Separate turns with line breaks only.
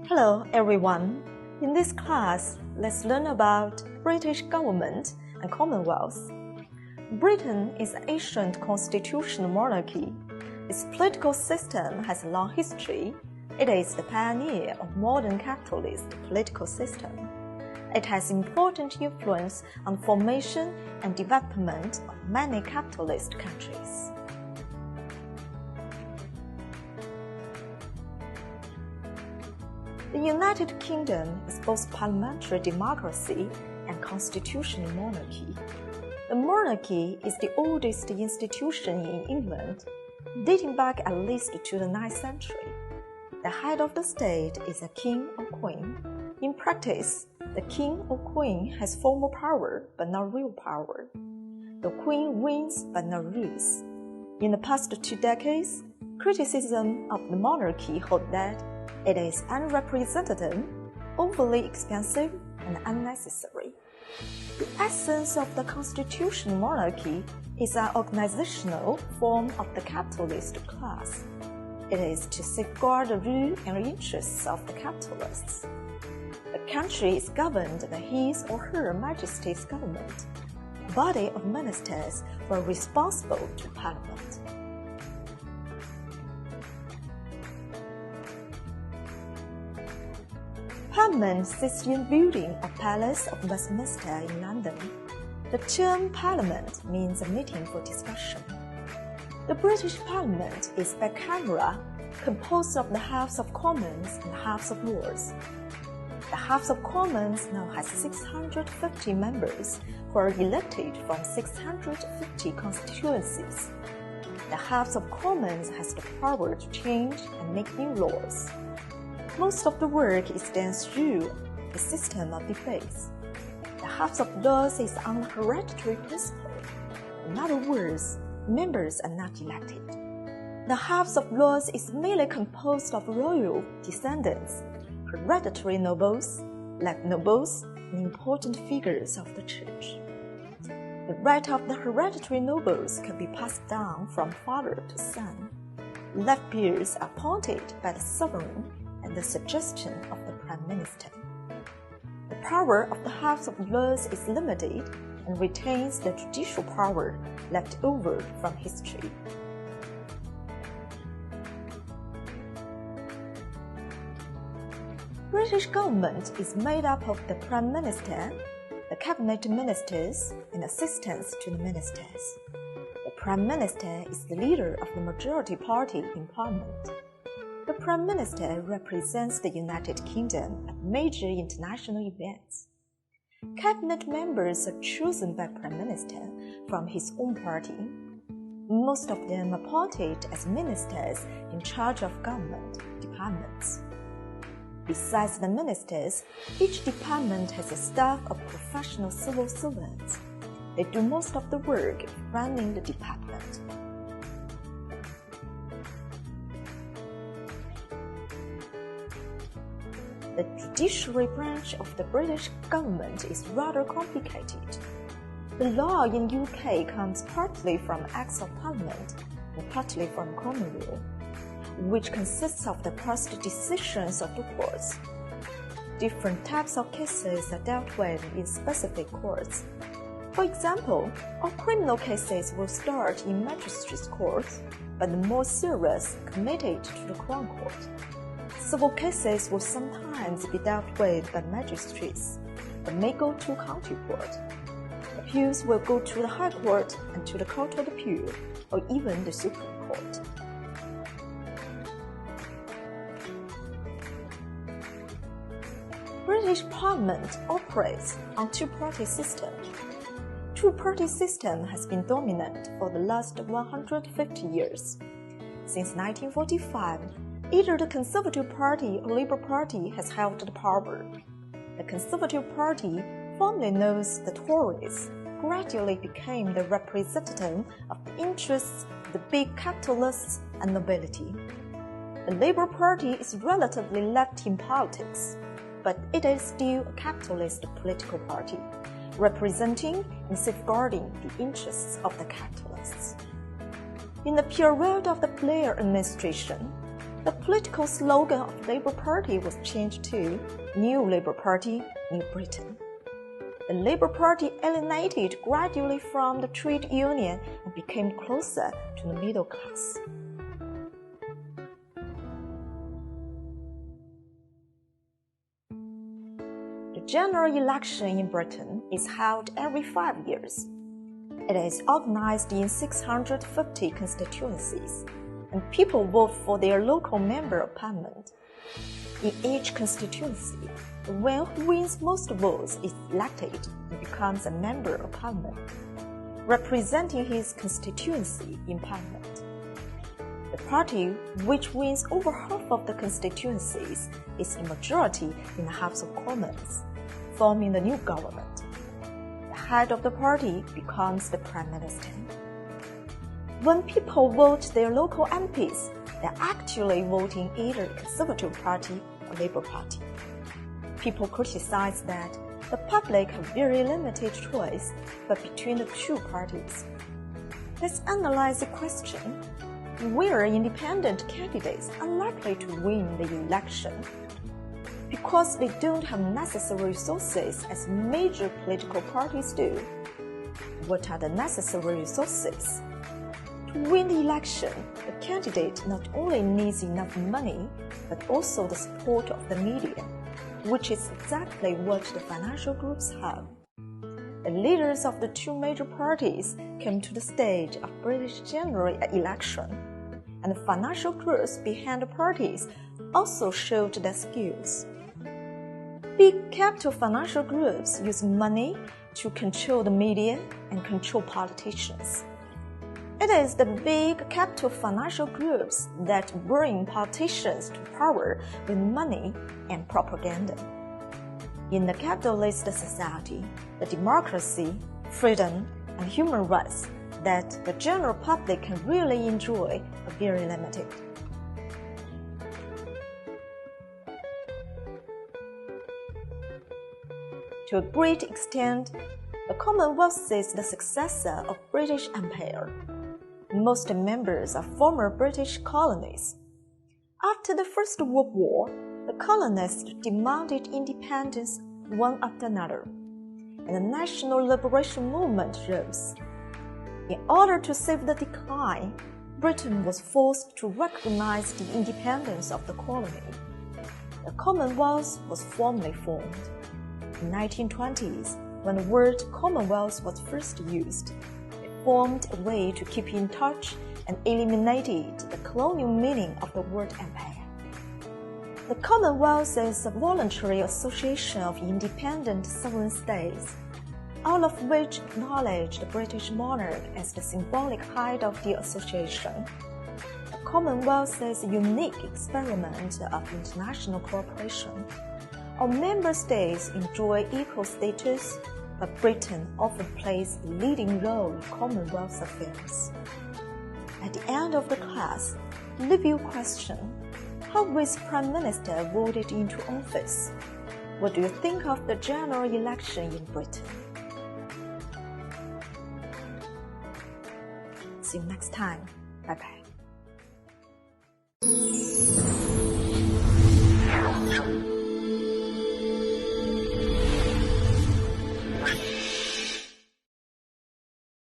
Hello everyone. In this class, let's learn about British government and Commonwealth. Britain is an ancient constitutional monarchy. Its political system has a long history. It is the pioneer of modern capitalist political system. It has important influence on the formation and development of many capitalist countries. The United Kingdom is both parliamentary democracy and constitutional monarchy. The monarchy is the oldest institution in England, dating back at least to the 9th century. The head of the state is a king or queen. In practice, the king or queen has formal power but not real power. The queen reigns but not rules. In the past 2 decades, criticism of the monarchy hold that it is unrepresentative, overly expensive, and unnecessary. The essence of the constitutional monarchy is an organizational form of the capitalist class. It is to safeguard the rule and interests of the capitalists. The country is governed by His or Her Majesty's government, a body of ministers who are responsible to Parliament. Parliament sits in the building of Palace of Westminster in London. The term Parliament means a meeting for discussion. The British Parliament is bicameral, composed of the House of Commons and House of Lords. The House of Commons now has 650 members who are elected from 650 constituencies. The House of Commons has the power to change and make new laws. Most of the work is done through the system of debates. The House of Lords is on a hereditary principle. In other words, members are not elected. The House of Lords is mainly composed of royal descendants, hereditary nobles, like nobles, and important figures of the church. The right of the hereditary nobles can be passed down from father to son. Left peers are appointed by the sovereign and the suggestion of the Prime Minister. The power of the House of Lords is limited and retains the judicial power left over from history. British government is made up of the Prime Minister, the Cabinet Ministers, and assistants to the ministers. The Prime Minister is the leader of the majority party in Parliament. The Prime Minister represents the United Kingdom at major international events. Cabinet members are chosen by Prime Minister from his own party. Most of them are appointed as ministers in charge of government departments. Besides the ministers, each department has a staff of professional civil servants. They do most of the work of running the department. The judiciary branch of the British government is rather complicated. The law in UK comes partly from Acts of Parliament and partly from common law, which consists of the past decisions of the courts. Different types of cases are dealt with in specific courts. For example, all criminal cases will start in magistrates' courts, but the more serious committed to the Crown Court. Civil cases will sometimes be dealt with by magistrates, but may go to county court. Appeals will go to the High Court and to the Court of Appeal, or even the Supreme Court. British Parliament operates on two-party system. Two-party system has been dominant for the last 150 years. Since 1945, either the Conservative Party or Labour Party has held the power. The Conservative Party, formerly known as the Tories, gradually became the representative of the interests of the big capitalists and nobility. The Labour Party is relatively left in politics, but it is still a capitalist political party, representing and safeguarding the interests of the capitalists. In the period of the Blair administration, the political slogan of the Labour Party was changed to New Labour Party, New Britain. The Labour Party alienated gradually from the trade union and became closer to the middle class. The general election in Britain is held every 5 years. It is organized in 650 constituencies, and people vote for their local member of parliament. In each constituency, the one who wins most votes is elected and becomes a member of parliament, representing his constituency in parliament. The party which wins over half of the constituencies is in majority in the House of Commons, forming the new government. The head of the party becomes the Prime Minister. When people vote their local MPs, they're actually voting either Conservative Party or Labour Party. People criticize that the public have very limited choice but between the two parties. Let's analyze the question. Where independent candidates are likely to win the election? Because they don't have necessary resources as major political parties do. What are the necessary resources? To win the election, the candidate not only needs enough money, but also the support of the media, which is exactly what the financial groups have. The leaders of the two major parties came to the stage of British general election, and the financial groups behind the parties also showed their skills. Big capital financial groups use money to control the media and control politicians. It is the big capital financial groups that bring politicians to power with money and propaganda. In the capitalist society, the democracy, freedom, and human rights that the general public can really enjoy are very limited. To a great extent, the Commonwealth is the successor of British Empire. Most members are former British colonies. After the First World War, the colonists demanded independence one after another, and the national liberation movement rose. In order to save the decline, Britain was forced to recognize the independence of the colony. The Commonwealth was formally formed. In the 1920s, when the word Commonwealth was first used, formed a way to keep in touch and eliminated the colonial meaning of the word empire. The Commonwealth is a voluntary association of independent sovereign states, all of which acknowledge the British monarch as the symbolic head of the association. The Commonwealth is a unique experiment of international cooperation. All member states enjoy equal status, but Britain often plays a leading role in Commonwealth affairs. At the end of the class, leave your question: how was Prime Minister voted into office? What do you think of the general election in Britain? See you next time. Bye-bye.